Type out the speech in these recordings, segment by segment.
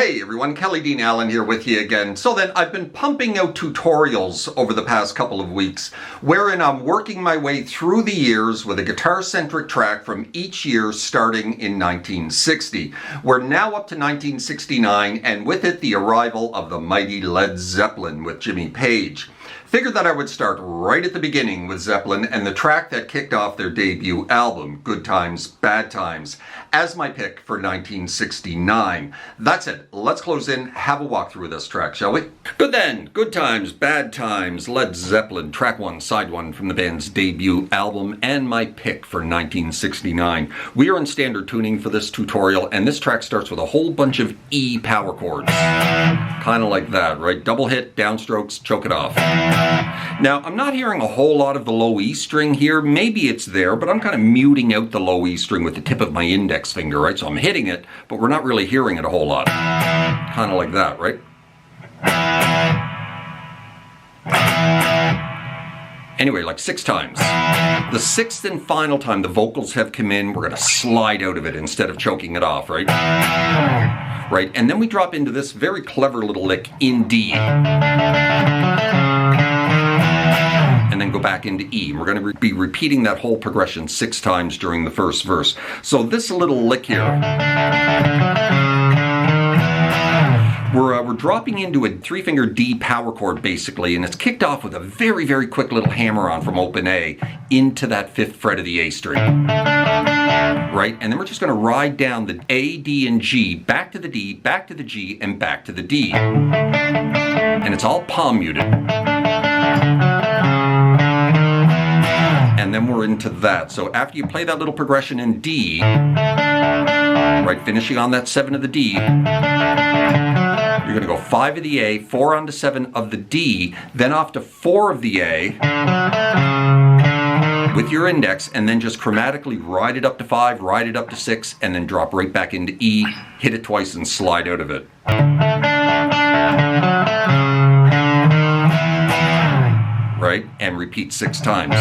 Hey everyone, Kelly Dean Allen here with you again. So then, I've been pumping out tutorials over the past couple of weeks wherein I'm working my way through the years with a guitar-centric track from each year starting in 1960. We're now up to 1969 and with it the arrival of the mighty Led Zeppelin with Jimmy Page. Figured that I would start right at the beginning with Zeppelin and the track that kicked off their debut album, Good Times, Bad Times, as my pick for 1969. That's it. Let's close in, have a walk through this track, shall we? Good then. Good Times, Bad Times, Led Zeppelin, track one, side one from the band's debut album, and my pick for 1969. We are in standard tuning for this tutorial, and this track starts with a whole bunch of E power chords. Kind of like that, right? Double hit, downstrokes, choke it off. Now, I'm not hearing a whole lot of the low E string here. Maybe it's there, but I'm kind of muting out the low E string with the tip of my index finger, right? So I'm hitting it, but we're not really hearing it a whole lot. Kind of like that, right? Anyway, like 6 times. The 6th and final time the vocals have come in, we're going to slide out of it instead of choking it off, right? Right, and then we drop into this very clever little lick in D. And then go back into E. We're going to be repeating that whole progression 6 times during the first verse. So this little lick here, we're dropping into a 3-finger D power chord basically, and it's kicked off with a very, very quick little hammer-on from open A into that 5th fret of the A string. Right? And then we're just going to ride down the A, D, and G, back to the D, back to the G, and back to the D. And it's all palm muted. And then we're into that. So after you play that little progression in D, right, finishing on that 7 of the D, you're going to go 5 of the A, 4 onto 7 of the D, then off to 4 of the A with your index, and then just chromatically ride it up to 5, ride it up to 6, and then drop right back into E, hit it twice, and slide out of it. Right? And repeat 6 times.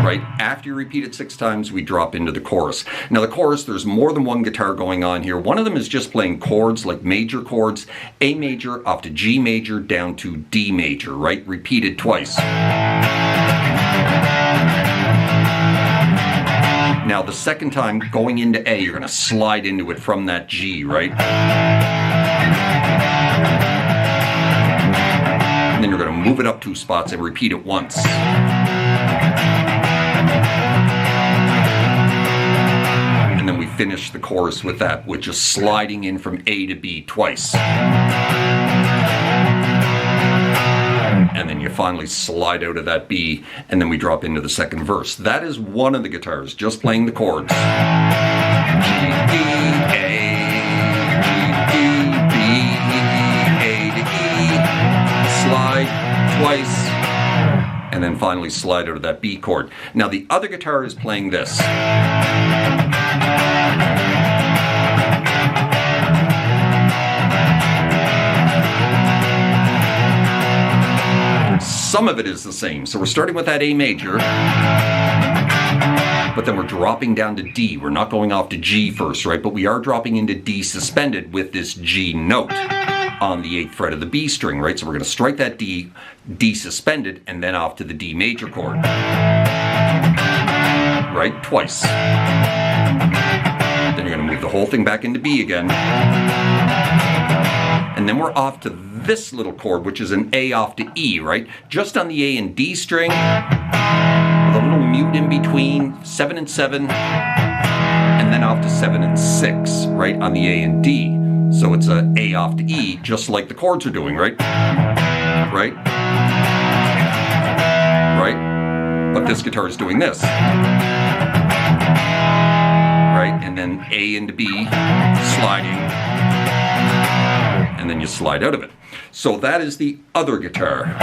Right? After you repeat it 6 times, we drop into the chorus. Now the chorus, there's more than one guitar going on here. One of them is just playing chords, like major chords, A major off to G major down to D major, right? Repeated twice. Now the second time, going into A, you're going to slide into it from that G, right? And then you're going to move it up 2 spots and repeat it once. And then we finish the chorus with that, which is sliding in from A to B twice. And then you finally slide out of that B, and then we drop into the second verse. That is one of the guitars, just playing the chords. G, E, A, G, E, B, A to E, slide twice, and then finally slide out of that B chord. Now the other guitar is playing this. Some of it is the same. So we're starting with that A major, but then we're dropping down to D. We're not going off to G first, right? But we are dropping into D suspended with this G note on the 8th fret of the B string, right? So we're going to strike that D suspended, and then off to the D major chord, right? Twice. Then you're going to move the whole thing back into B again. And then we're off to this little chord, which is an A off to E, right? Just on the A and D string, with a little mute in between, 7 and 7, and then off to 7 and 6, right, on the A and D. So it's a A off to E, just like the chords are doing, right? Right? Right? But this guitar is doing this. Right? And then A into B, sliding, and then you slide out of it. So that is the other guitar.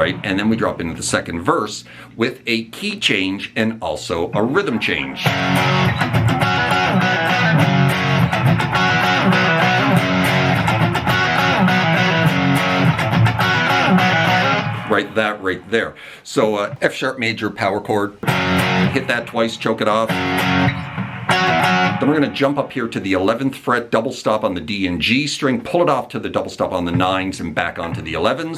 right? And then we drop into the second verse with a key change and also a rhythm change. Right, that right there. So F sharp major power chord, hit that twice, choke it off. Then we're going to jump up here to the 11th fret, double stop on the D and G string, pull it off to the double stop on the 9s and back onto the 11s,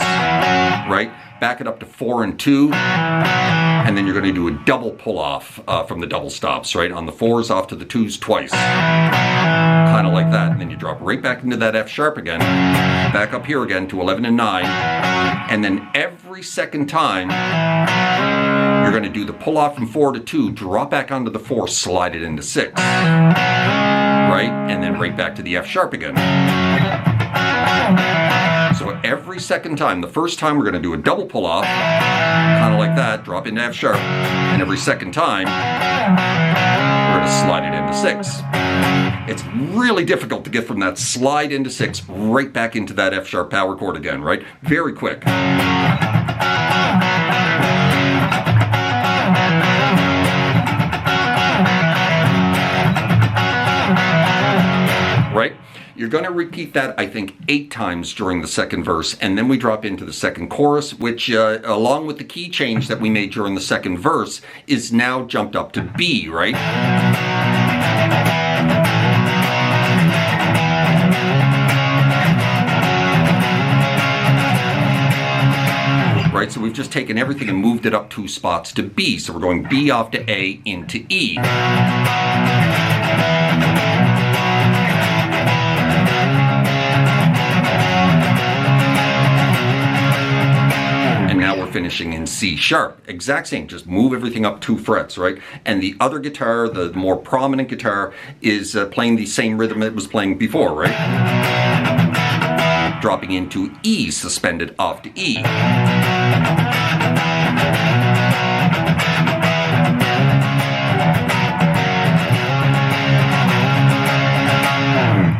right? Back it up to 4 and 2, and then you're going to do a double pull off from the double stops, right? On the 4s off to the 2s twice, kind of like that. And then you drop right back into that F sharp again, back up here again to 11 and 9, and then every second time you're going to do the pull off from 4 to 2, drop back onto the 4, slide it into 6, right? And then right back to the F sharp again. So every second time, the first time we're going to do a double pull off, kind of like that, drop into F sharp, and every second time we're going to slide it into 6. It's really difficult to get from that slide into 6 right back into that F sharp power chord again, right? Very quick. Right? You're going to repeat that, I think, 8 times during the second verse, and then we drop into the second chorus, which, along with the key change that we made during the second verse, is now jumped up to B, right? Right, so we've just taken everything and moved it up 2 spots to B. So we're going B off to A into E. And now we're finishing in C sharp. Exact same, just move everything up 2 frets, right? And the other guitar, the more prominent guitar, is playing the same rhythm it was playing before, right? Dropping into E, suspended off to E.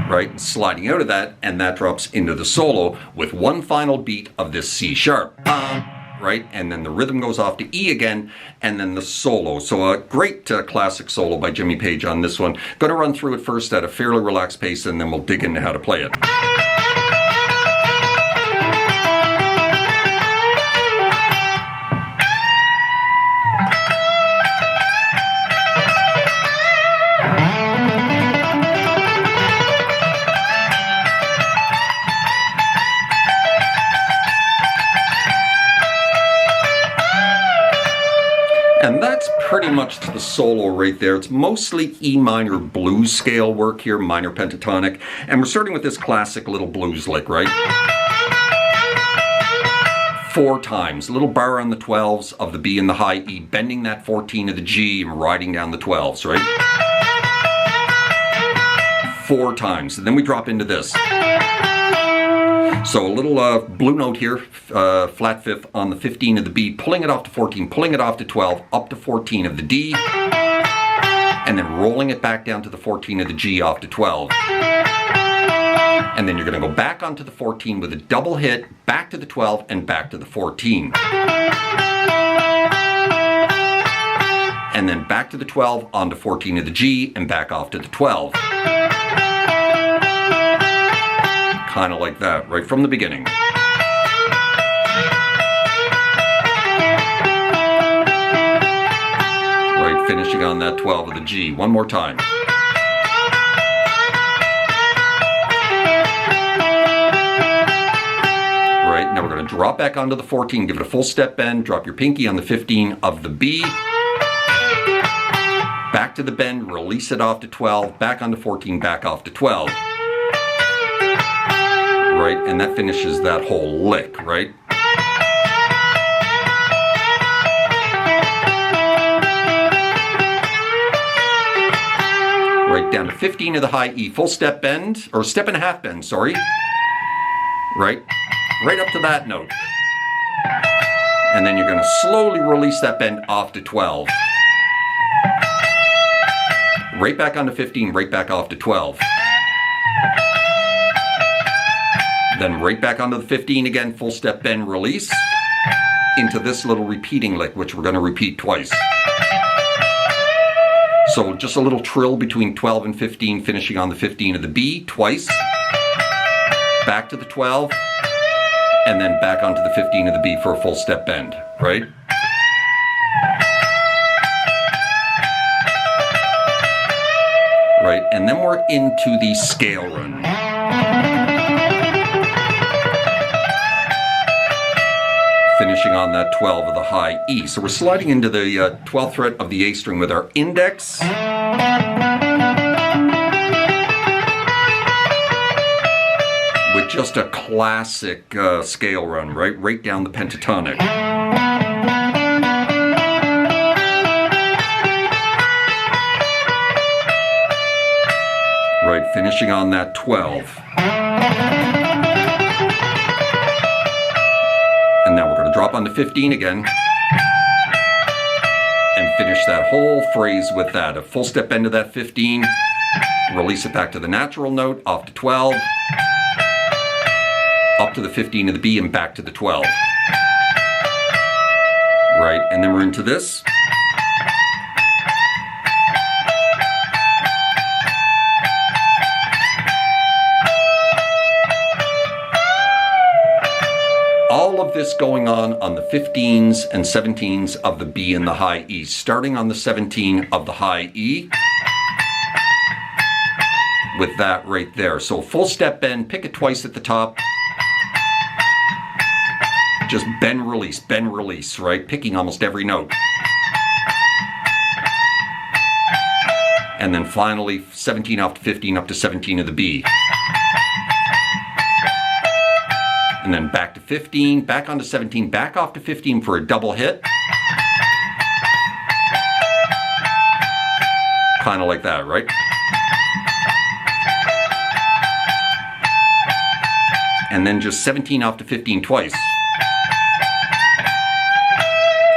Right, sliding out of that, and that drops into the solo with one final beat of this C sharp. Right, and then the rhythm goes off to E again, and then the solo. So a great classic solo by Jimmy Page on this one. Going to run through it first at a fairly relaxed pace, and then we'll dig into how to play it. And that's pretty much the solo right there. It's mostly E minor blues scale work here, minor pentatonic. And we're starting with this classic little blues lick, right? 4 times. Little bar on the 12s of the B and the high E, bending that 14 of the G and riding down the 12s, right? 4 times. And then we drop into this. So a little blue note here, flat 5th on the 15 of the B, pulling it off to 14, pulling it off to 12, up to 14 of the D, and then rolling it back down to the 14 of the G off to 12. And then you're going to go back onto the 14 with a double hit, back to the 12, and back to the 14. And then back to the 12, onto 14 of the G, and back off to the 12. Kind of like that, right from the beginning. Right, finishing on that 12 of the G. One more time. Right, now we're going to drop back onto the 14, give it a full step bend, drop your pinky on the 15 of the B. Back to the bend, release it off to 12, back onto 14, back off to 12. Right, and that finishes that whole lick, right? Right down to 15 of the high E, full step bend, or step and a half bend, sorry. Right up to that note. And then you're going to slowly release that bend off to 12. Right back onto 15, right back off to 12. Then right back onto the 15 again, full step bend, release. into this little repeating lick, which we're going to repeat twice. So just a little trill between 12 and 15, finishing on the 15 of the B twice. Back to the 12, and then back onto the 15 of the B for a full step bend, right? Right, and then we're into the scale run. Finishing on that 12 of the high E. So we're sliding into the 12th fret of the A string with our index. With just a classic scale run, right? Right down the pentatonic. Right, finishing on that 12. And now we're going to drop on the 15 again and finish that whole phrase with that. A full step bend to that 15, release it back to the natural note, off to 12, up to the 15 of the B and back to the 12. Right, and then we're into this. All of this going on the 15s and 17s of the B and the high E, starting on the 17 of the high E with that right there. So full step bend, pick it twice at the top. Just bend, release, right? Picking almost every note. And then finally 17 off to 15 up to 17 of the B. And then back to 15, back onto 17, back off to 15 for a double hit. Kind of like that, right? And then just 17 off to 15 twice.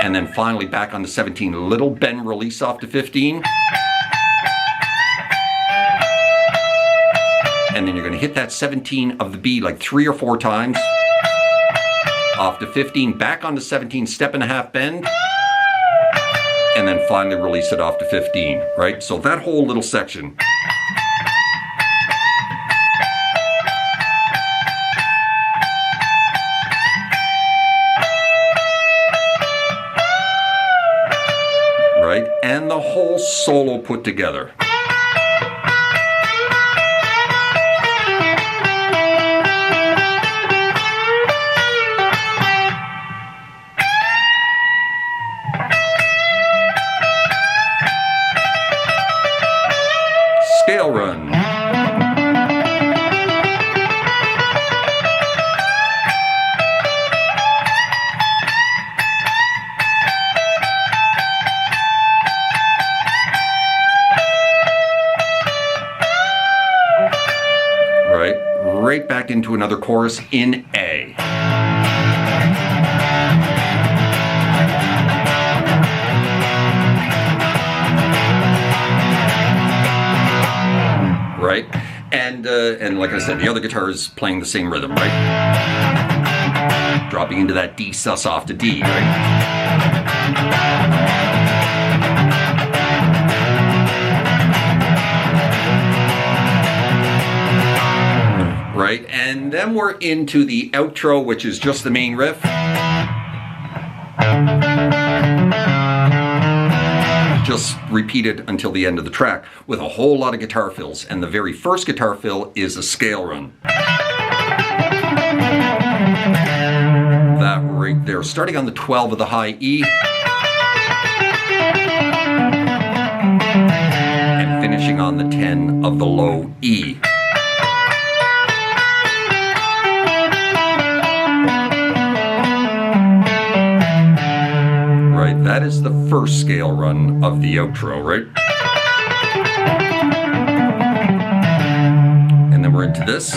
And then finally back on the 17, little bend release off to 15. And then you're going to hit that 17 of the B like 3 or 4 times. Off to 15, back onto 17, step and a half bend. And then finally release it off to 15, right? So that whole little section. Right? And the whole solo put together. Scale run. Right back into another chorus in A. Right? And like I said, the other guitar is playing the same rhythm, right? Dropping into that D sus off to D, right? Right, and then we're into the outro, which is just the main riff. Just repeated until the end of the track with a whole lot of guitar fills, and the very first guitar fill is a scale run. That right there, starting on the 12 of the high E and finishing on the 10 of the low E. That is the first scale run of the outro, right? And then we're into this,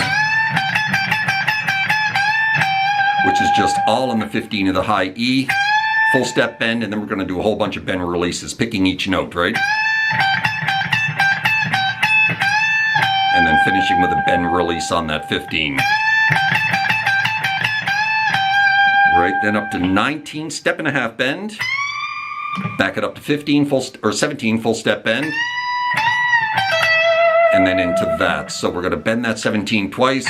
which is just all on the 15 of the high E, full step bend, and then we're going to do a whole bunch of bend releases, picking each note, right? And then finishing with a bend release on that 15. Right, then up to 19 step and a half bend. Back it up to 15 full or 17 full step bend. And then into that. So we're going to bend that 17 twice.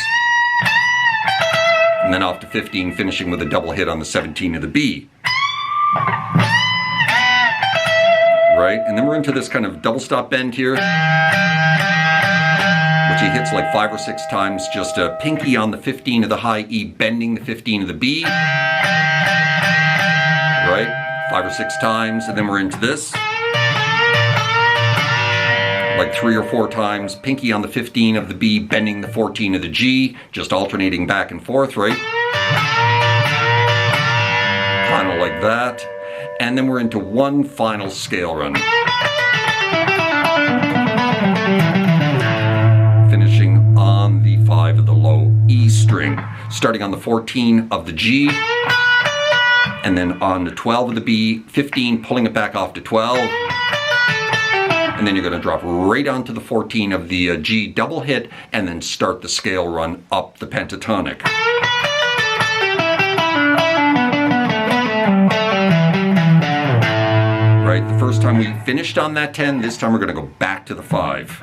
And then off to 15, finishing with a double hit on the 17 of the B. Right, and then we're into this kind of double stop bend here, which he hits like 5 or 6 times, just a pinky on the 15 of the high E, bending the 15 of the B. Right, 5 or 6 times, and then we're into this. Like 3 or 4 times, pinky on the 15 of the B, bending the 14 of the G, just alternating back and forth, right? Kind of like that. And then we're into one final scale run. Finishing on the 5 of the low E string. Starting on the 14 of the G, and then on the 12 of the B, 15, pulling it back off to 12. And then you're going to drop right onto the 14 of the G double hit, and then start the scale run up the pentatonic. Right, the first time we finished on that 10, this time we're going to go back to the 5.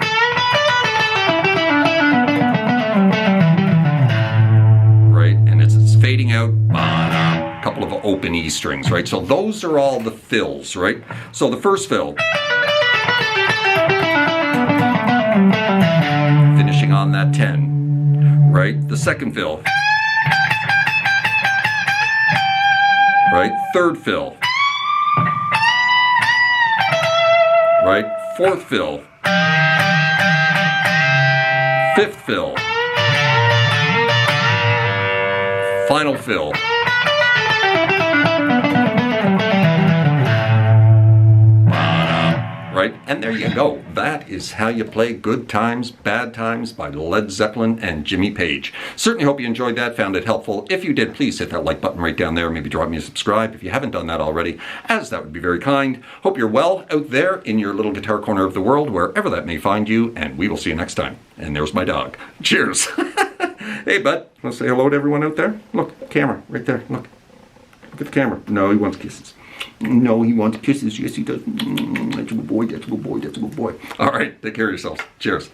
Right, and it's fading out, a couple of open E strings, right? So those are all the fills, right? So the first fill, finishing on that 10, right? The second fill, right? Third fill, right? Fourth fill, fifth fill, final fill, right? And there you go. That is how you play Good Times, Bad Times by Led Zeppelin and Jimmy Page. Certainly hope you enjoyed that, found it helpful. If you did, please hit that like button right down there. Maybe drop me a subscribe if you haven't done that already, as that would be very kind. Hope you're well out there in your little guitar corner of the world, wherever that may find you, and we will see you next time. And there's my dog. Cheers. Hey, bud. Want to say hello to everyone out there? Look, camera, right there. Look. Look at the camera. No, he wants kisses. No, he wants kisses. Yes, he does. That's a good boy. That's a good boy. That's a good boy. All right. Take care of yourselves. Cheers.